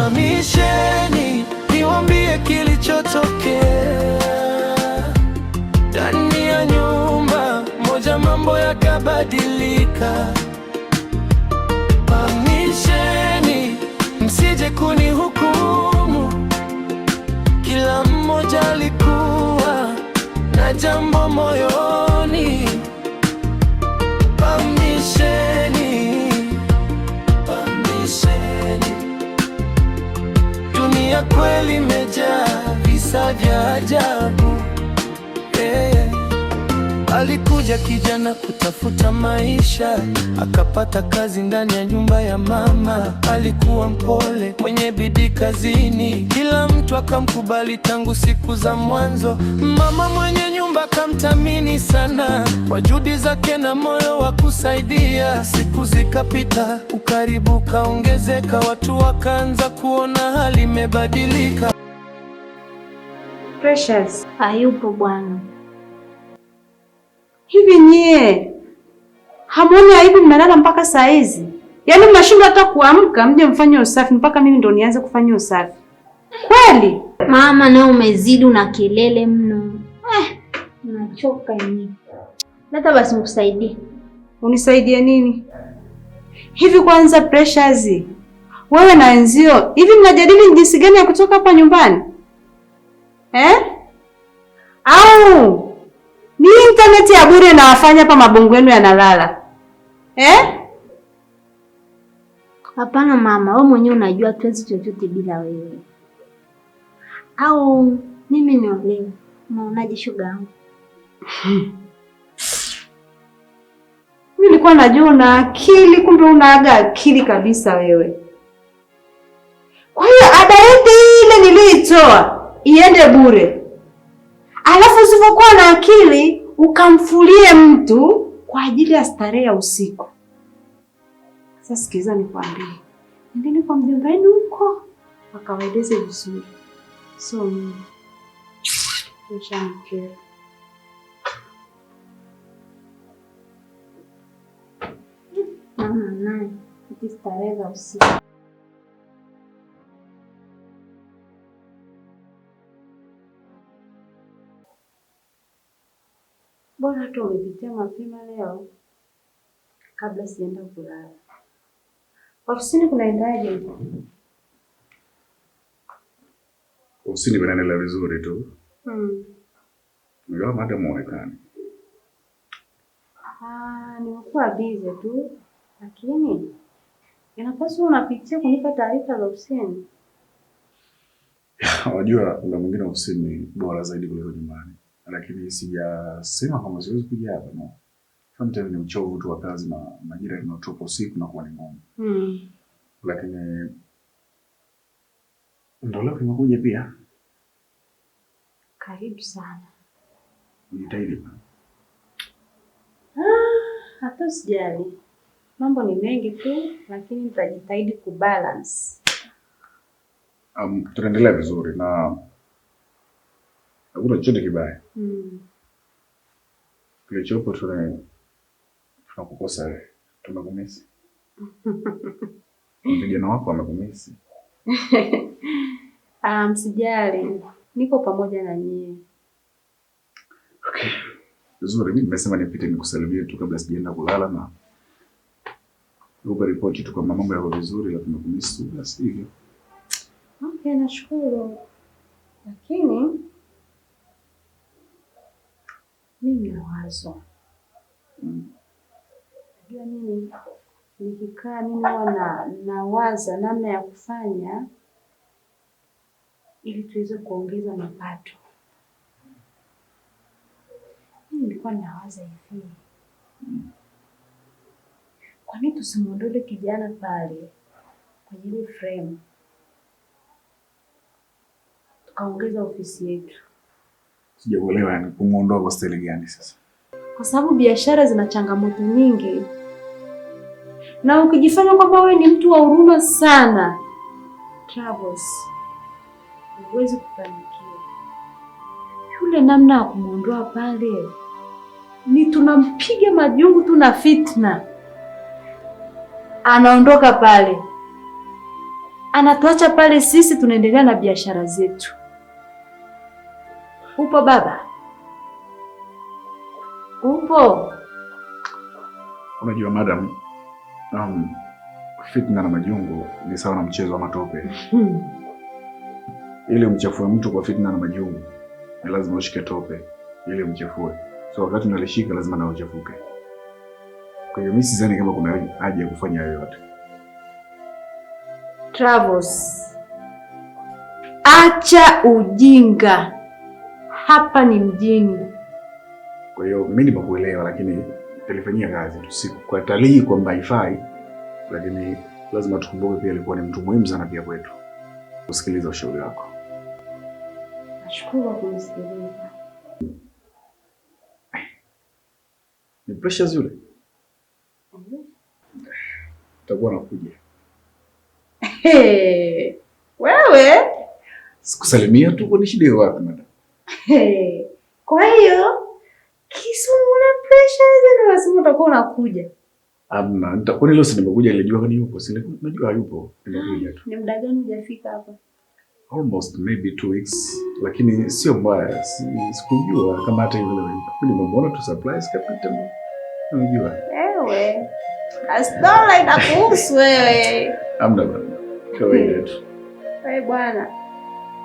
Amisheni niwaambie kilichotokea. Ndani ya nyumba moja mambo yakabadilika. Amisheni msije kunihukumu, kila mmoja alikuwa na jambo moyoni. Amisheni, dunia kweli imejaa visa vya ajabu. Alikuja kijana kutafuta maisha, akapata kazi ndani ya nyumba ya mama. Alikuwa mpole, mwenye bidii kazini, kila mtu akamkubali tangu siku za mwanzo. Mama mwenye nyumba akamthamini sana kwa juhudi zake na moyo wa kusaidia. Siku zikapita, ukaribu kaongezeka, watu wakaanza kuona hali imebadilika. Precious hayupo bwana. Hivi nyie hamuoni aibu mnalala mpaka saa hizi? Yaani mnashindwa hata kuamka mje mfanye usafi mpaka mimi ndo nianze kufanya usafi? Kweli? Mama na umezidi na kelele mno. Nachoka yenyewe. Leta basi nikusaidie. Unisaidie nini? Hivi kwanza Precious, wewe na wenzio hivi mnajadili jinsi gani ya kutoka hapa nyumbani? Au ni internet ya bure na wafanya hapa mabongo yenu yanalala? Hapana mama, wewe mwenyewe unajua tuwezi chochote bila wewe. Au mimi niolewe. Unaonaje shoga yangu? Nilikuwa najua una akili, kumbe unaaga akili kabisa wewe. Kwa hiyo ada yote ile niliitoa iende bure. Alafu usipokuwa na akili ukamfulie mtu kwa ajili ya starehe ya usiku. Sasa sikiza nikwambie. Nendeni kwa mjomba wenu huko akawaeleze vizuri. So mimi nishamkea. Mama naye starehe za usiku. Bora tu umepitia mapema leo kabla sienda kulala. Ofisini kunaendaje? Ofisini kunaendelea vizuri tu. Ingawa hata muonekani. Nimekuwa busy tu, lakini inapaswa unapitia kunipa taarifa za ofisini. Unajua kuna mwingine ofisini bora zaidi kuliko nyumbani. Lakini sijasema kama siwezi kuja hapa no. Sometimes ni uchovu tu wa kazi na majira yanayotoka usiku na kuwa ni ngumu. Lakini ndio leo nimekuja pia. Karibu sana. Unajitahidi. Hata sijali. Mambo ni mengi tu, lakini nitajitahidi kubalance. Tunaendelea vizuri na hakuna chochote kibaya. Kilichopo tunakukosa wewe. Tunakumisi. Vijana wako wamekumisi. Msijali. Niko pamoja na nyie. Okay. Vizuri, mimi nimesema nipite nikusalimie tu kabla sijaenda kulala na upe ripoti tu kama mambo yako vizuri, lakini tumekumisi tu basi hivyo. Okay, nashukuru. Lakini mimi na wazo. Najua mimi nikikaa mimi huwa nawaza namna ya kufanya ili tuweze kuongeza mapato. Mimi nilikuwa nawaza hivi. Kwa nini tusimuondole kijana pale kwenye ile frame? Tukaongeza ofisi yetu. Sijaelewa yani kumuondoa kwa style gani sasa? Kwa sababu biashara zina changamoto nyingi. Na ukijifanya kwamba wewe ni mtu wa huruma sana, Travels, huwezi kufanikiwa. Yule namna ya kumuondoa pale ni tunampiga majungu tu na fitna. Anaondoka pale. anatuacha pale, sisi tunaendelea na biashara zetu. Upo baba? Upo? Unajua madam, fitna na majungu ni sawa na mchezo wa matope. Ili umchafue mtu kwa fitna na majungu, ni lazima ushike tope ili umchafue. So wakati unalishika lazima na uchafuke. Kwa hiyo mimi sidhani kama kuna haja ya kufanya yoyote. Travels, acha ujinga. Hapa ni mjini. Kwa hiyo mimi nimekuelewa, lakini tulifanyia kazi tu, sikukatalii kwamba haifai, lakini lazima tukumbuke pia alikuwa ni mtu muhimu sana pia kwetu. Usikilize ushauri wako. Nashukuru kwa kunisikiliza. Ni pressure yule. Utakuwa nakuja. Hey, wewe? Sikusalimia tu, kwa shida wapi madam? Hey, kwa hiyo Kisumu na pressure ndio lazima utakuwa unakuja. Amna, nitakuwa leo si nimekuja, nilijua kani yupo, si najua hayupo, nimekuja tu. Ni muda gani hujafika hapa? Almost maybe 2 weeks, lakini sio mbaya, sikujua kama hata yule yupo. Mimi nimemuona tu surprise kapita. Unajua? Wewe. Asitola inakuhusu wewe. Amna bwana. Kawaida tu. Wewe bwana.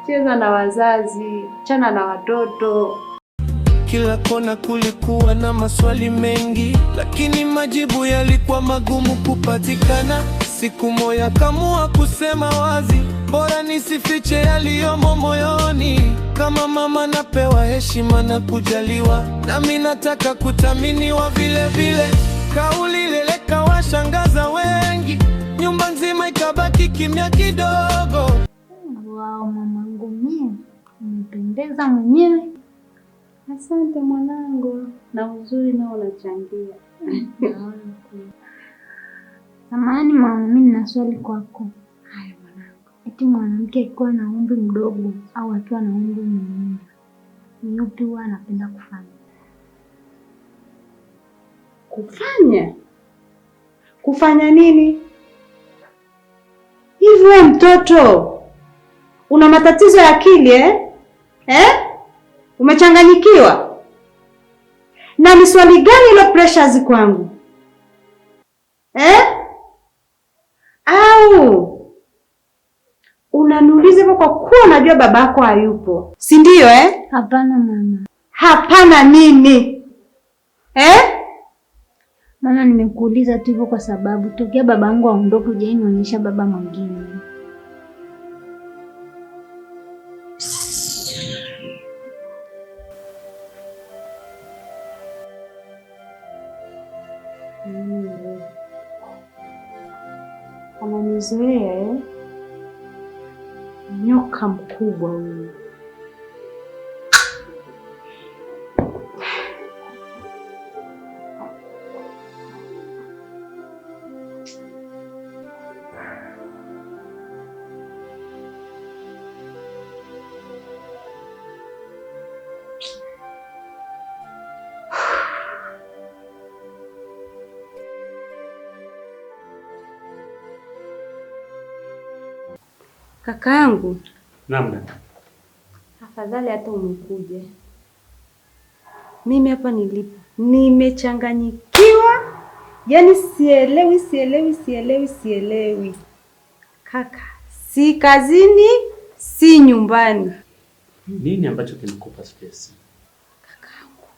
Cheza na wazazi, chana na watoto. Kila kona kulikuwa na maswali mengi, lakini majibu yalikuwa magumu kupatikana. Siku moja kamua kusema wazi, bora nisifiche yaliyomo moyoni. Kama mama napewa heshima na kujaliwa, nami nataka kuthaminiwa vile vile. Kauli ile kawashangaza wengi, nyumba nzima ikabaki kimya kidogo. Wow, mamangu mie, umependeza mwenyewe. Asante mwanangu, na uzuri nao unachangia. Samahani mama, mimi nina swali kwako. Haya mwanangu. Eti mwanamke akiwa na umri mdogo au akiwa na umri mkubwa, ni yupi huwa anapenda kufanya? Kufanya nini? Hivi wewe mtoto una matatizo ya akili Umechanganyikiwa? Na ni swali gani hilo pressures kwangu? Au unaniuliza kwa kuwa unajua babako hayupo, si ndio Hapana mama. Hapana nini? Mama, nimekuuliza tu hivyo kwa sababu tokea babangu aondoke hujanionyesha baba mwingine. Ananizoea nyoka mkubwa huyu. Kakaangu. Naam dada. Afadhali hata umekuja. Mimi hapa nilipo nimechanganyikiwa. Yaani sielewi. Kaka, si kazini, si nyumbani. Nini ambacho kinakupa stress? Kakaangu,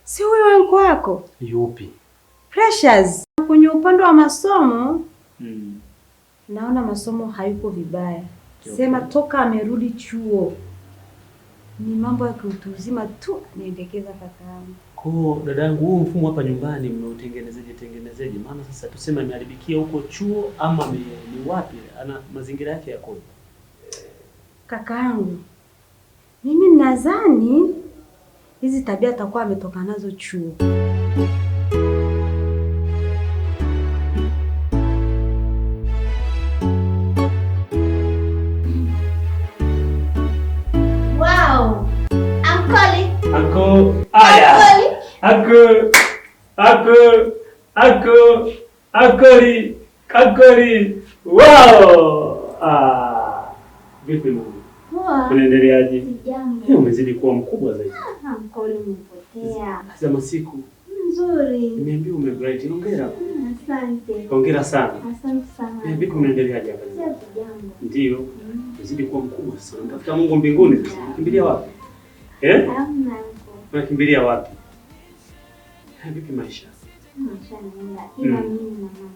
si huyu wangu wako? Yupi? Pressures. Kwenye upande wa masomo, naona masomo hayuko vibaya. Sema toka amerudi chuo, ni mambo ya kiutu uzima tu anaendekeza kakaangu. Kwa dadangu, huo mfumo hapa nyumbani mnautengenezeje? Maana sasa tuseme ameharibikia huko chuo ama ni wapi? Ana mazingira yake yakoje? Kakaangu, mimi nadhani hizi tabia atakuwa ametoka nazo chuo. Vipi mama? Poa. Unaendeleaje? Jambo. Umezidi kuwa mkubwa zaidi. Mkoli umepotea. Za masiku. Nzuri. Nimeambiwa umebright. Hongera. Asante. Hongera sana. Asante sana. Vipi unaendeleaje hapa? Jambo. Ndio. Umezidi kuwa mkubwa sana. Unatafuta Mungu mbinguni sasa. Unakimbilia wapi? Hamna huko. Unakimbilia wapi? Vipi maisha? Maisha yanaenda. Ila mimi na mama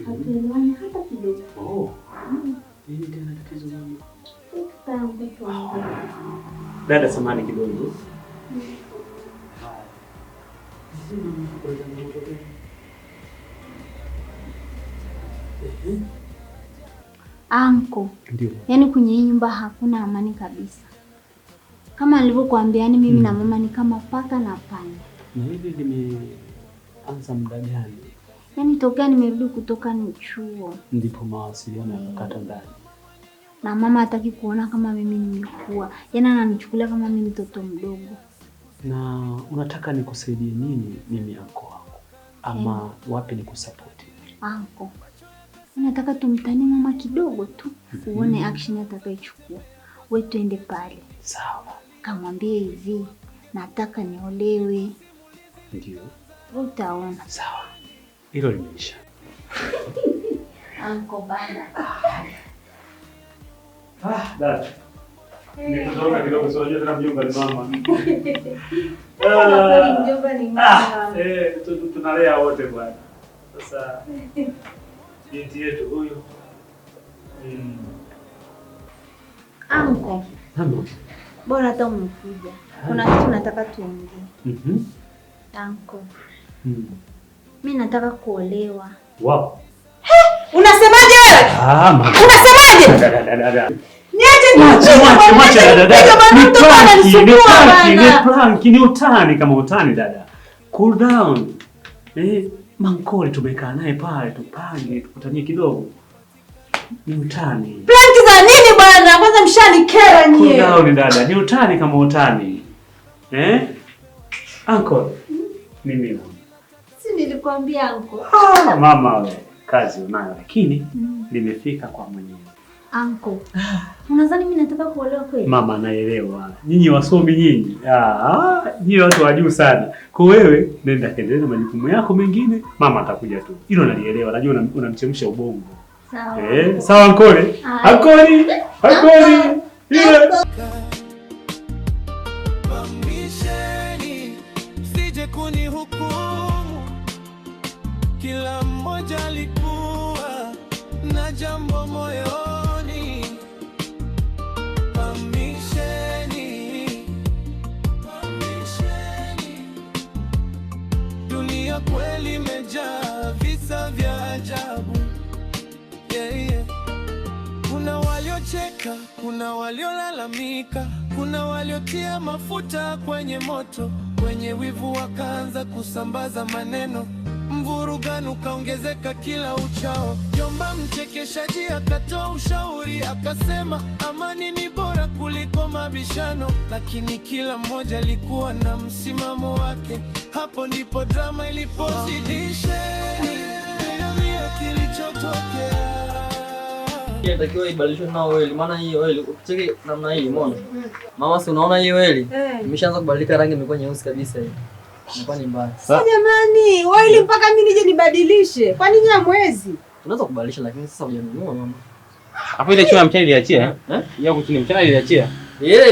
hatuelewani hata kidogo. Oh. Nini tena tatizo mama? Dada samani kidogo. Anko. Ndio. Yaani kwenye hii nyumba hakuna amani kabisa. Kama nilivyokuambia, yani mimi na mama ni kama paka na panya. Na hili limeanza muda gani? Yaani tokea nimerudi kutoka ni chuo. Ndipo mawasiliano yakakata ndani. Na mama hataki kuona kama mimi nimekuwa. Yaani ananichukulia kama mimi mtoto mdogo. Na unataka nikusaidie nini mimi anko wako? Ama wapi nikusapoti? Anko. Nataka tumtanie mama kidogo tu. Uone action atakayochukua. Wewe tuende pale. Sawa. Kamwambie hivi, nataka niolewe. Ndio. Utaona. Sawa. Hilo limeisha. Anko bana. Dada. Nikutoka kidogo sio tena mjomba ni mama. Mjomba ni mama. Tunalea wote bwana. Sasa binti yetu huyo. Anko. Mama. Bora hata umekuja. Kuna kitu nataka tuongee. Anko. Mimi nataka kuolewa. Wow. Unasemaje wewe? Mama. Unasemaje? Dada. Niache ni utani kama utani dada. Cool down. Mankoli tumekaa naye pale tupange tukutanie kidogo. Ni utani. Planki za nini bwana? Kwanza mshanikera nyie. Cool down dada. Ni utani kama utani. Uncle. Mimi na. Si nilikwambia anko. Mama we, kazi unayo lakini nimefika kwa mwenyewe. Anko. Unadhani mimi nataka kuolewa kweli? Mama naelewa. Nyinyi wasomi nyinyi. Nyinyi watu wa juu sana. Kwa wewe nenda kaendelea na majukumu yako mengine, mama atakuja tu. Hilo nalielewa. Najua unamchemsha ubongo. Sawa. Sawa Ankole. Ankole. Pambisheni, sije kunihukumu. Kila mmoja alikuwa na jambo moyoni. Pambisheni. Dunia kweli imejaa visa vya ajabu. Kuna waliocheka, kuna waliolalamika, kuna waliotia mafuta kwenye moto, kwenye wivu wakaanza kusambaza maneno, mvurugano ukaongezeka kila uchao. Jomba mchekeshaji akatoa ushauri, akasema amani ni bora kuliko mabishano, lakini kila mmoja alikuwa na msimamo wake. Hapo ndipo drama ilipozidisheni, niambia kilichotokea. Inatakiwa ibadilishwe na oil, maana hii oil ukicheki namna hii umeona? Mama si unaona hii oil? Imeshaanza kubadilika rangi, imekuwa nyeusi kabisa hii. Imekuwa ni mbaya. Sasa jamani, oil mpaka mimi nije nibadilishe. Kwa nini mwezi? Tunaweza kubadilisha lakini sasa hujanunua mama. Hapo ile chuo ya mchana iliachia Hiyo kuchini mchana iliachia.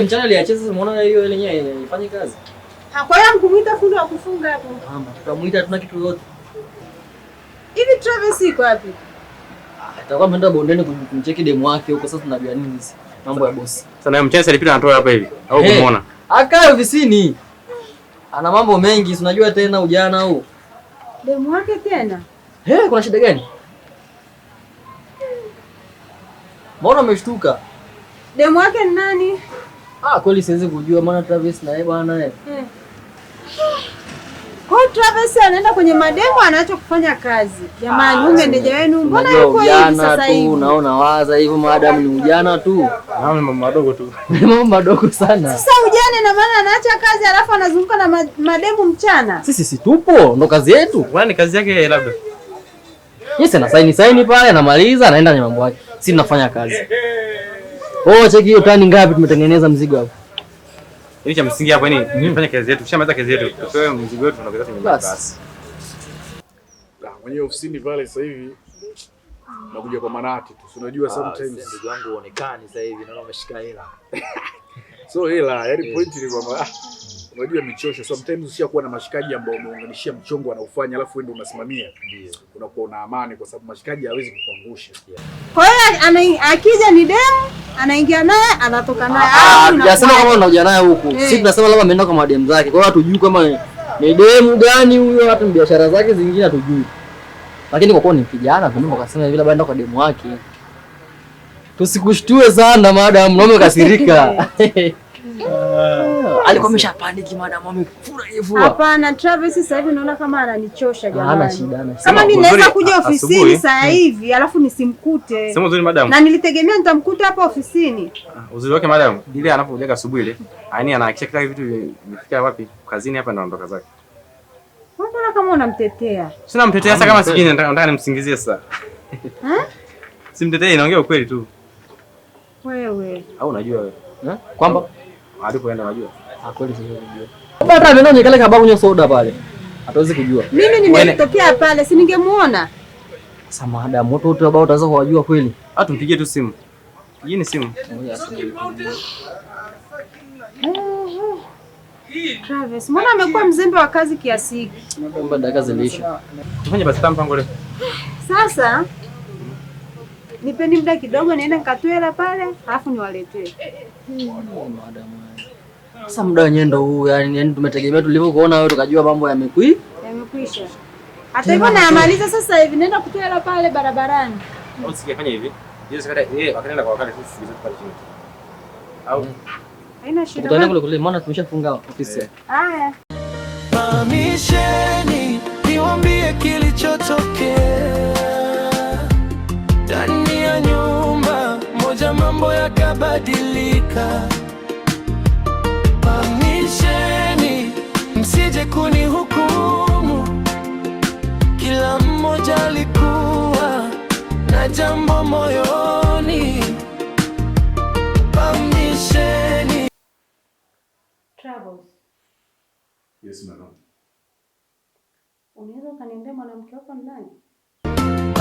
Mchana iliachia sasa umeona hiyo oil yenyewe ifanye kazi. Kwa hiyo mkumuita fundi wa kufunga hapo. Mama, tukamuita tuna kitu yote. Hivi Travis iko wapi? Atakuwa ameenda bondeni kumcheki demu wake huko, sasa tunajua nini sisi? Mambo ya bosi. Sasa na mchana alipita anatoa hapa hivi. Au kumuona? Akae ofisini. Ana mambo mengi, unajua tena ujana huu. Demu wake tena? Kuna shida gani? Mbona umeshtuka? Demu wake ni nani? Kweli siwezi kujua, maana Travis na yeye bwana Kwa Travis anaenda kwenye mademo, anaacha kufanya kazi. Jamani, umeendeja wenu, mbona yuko hivi sasa hivi? Unaona waza hivyo, maadamu ni ujana tu. Mambo madogo tu. Mambo madogo sana. Sasa ujane na maana anaacha kazi alafu anazunguka na mademo mchana. Sisi si tupo, ndo kazi yetu. Kwani kazi yake labda. Yes, ana saini pale, anamaliza, anaenda kwenye mambo yake. Sisi tunafanya kazi. Oh, cheki hiyo tani ngapi tumetengeneza mzigo hapo. Ili cha msingi hapo ni tufanye kazi yetu. Kishamaliza kazi yetu. Tutoe mzigo wetu tunaweza kwenye basi. Mwenye ofisini pale sasa hivi nakuja kwa manati tu. Unajua sometimes ndugu wangu uonekani sasa hivi naona umeshika hela. So hela, yaani point ni kwamba unajua michosho sometimes ushakuwa na mashikaji ambao umeunganishia mchongo anaufanya alafu wewe ndio unasimamia. Ndio. Unakuwa una amani kwa sababu mashikaji hawezi kukuangusha. Kwa hiyo akija ni demu, anaingia naye, anatoka naye. Tunasema kama unakuja naye huku. Sisi tunasema labda ameenda kwa mademu zake. Kwa hiyo hatujui kama ni demu gani huyo, hata biashara zake zingine hatujui. Lakini kwa kuwa ni kijana kumbe akasema hivi labda aenda kwa demu wake. Tusikushtue sana madam, naomba kasirika. Alikuwa ameshapaniki madam, amefura hivyo. Hapana, Travis sasa hivi naona kama ananichosha jamani. Hana shida. Kama ninaweza kuja ofisini sasa hivi alafu nisimkute. Sema uzuri madam. Na nilitegemea nitamkuta hapa ofisini. Uzuri wake madam, ile anapokuja asubuhi ile, yaani anahakisha kila vitu vimefika wapi? Kazini hapa ndo anaondoka zake. Mbona kama unamtetea? Sina mtetea sasa kama sijini nataka nimsingizie sasa. Simtetei, naongea ukweli tu. Wewe. Au unajua wewe? Kwamba alipoenda unajua? Kweli sio unajua. Hata ndio nikale kababu nyo soda pale. Hatuwezi kujua. Mimi nimetokea pale, si ningemuona. Sasa madam, moto wote ambao utaweza kuwajua kweli. Au tumpigie tu simu. Pigeni simu. Travis, mbona amekuwa mzembe wa kazi kiasi hiki? Naomba dakika zilisha. Tufanye basi mpango leo. Sasa nipeni muda kidogo niende nikatoe hela pale, alafu niwaletee. Sasa muda wenyewe ndo huu, yani tumetegemea tulivyokuona wewe tukajua mambo yamekwisha. Hata hivyo nayamaliza sasa hivi, naenda kutoa hela pale barabarani. Au sikifanya hivi? Yeye sasa akaenda kwa wakati sisi pale chini. Au haina shida. Tutaenda kule maana tumeshafunga ofisi. Haya. Mamisheni niwaambie kilichotokea ndani ya nyumba moja, mambo yakabadilika. Mamisheni msije kunihukumu, kila mmoja alikuwa na jambo moyoni. Mamisheni. Travels. Yes madam. Unaweza kaniambia mwanamke wako ni nani?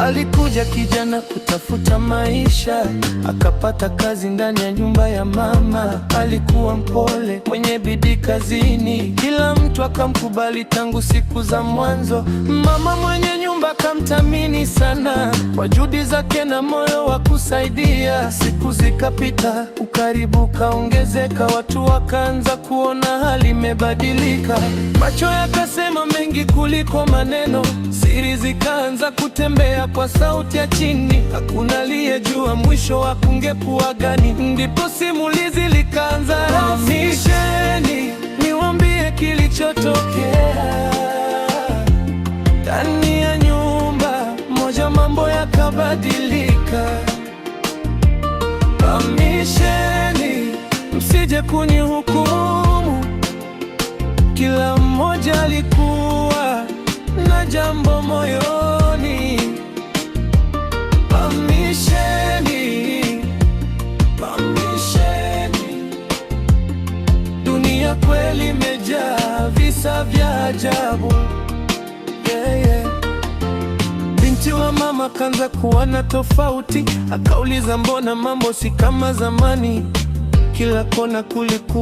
Alikuja kijana kutafuta maisha, akapata kazi ndani ya nyumba ya mama. Alikuwa mpole, mwenye bidii kazini, kila mtu akamkubali tangu siku za mwanzo. Mama mwenye nyumba akamthamini sana kwa juhudi zake na moyo wa kusaidia. Siku zikapita, ukaribu kaongezeka, watu wakaanza kuona hali imebadilika. Macho yakasema mengi kuliko maneno, siri zikaanza kutembea kwa sauti ya chini. Hakuna aliyejua mwisho wa kungekuwa gani. Ndipo simulizi likaanza. Mamisheni niwaambie kilichotokea ndani ya nyumba moja, mambo yakabadilika. Mamisheni msije kunihukumu, kila mmoja alikuwa na jambo moyoni. Mamisheni, mamisheni, dunia kweli imejaa visa vya ajabu. Binti wa mama kaanza kuona tofauti, akauliza mbona mambo si kama zamani. Kila kona kulikuwa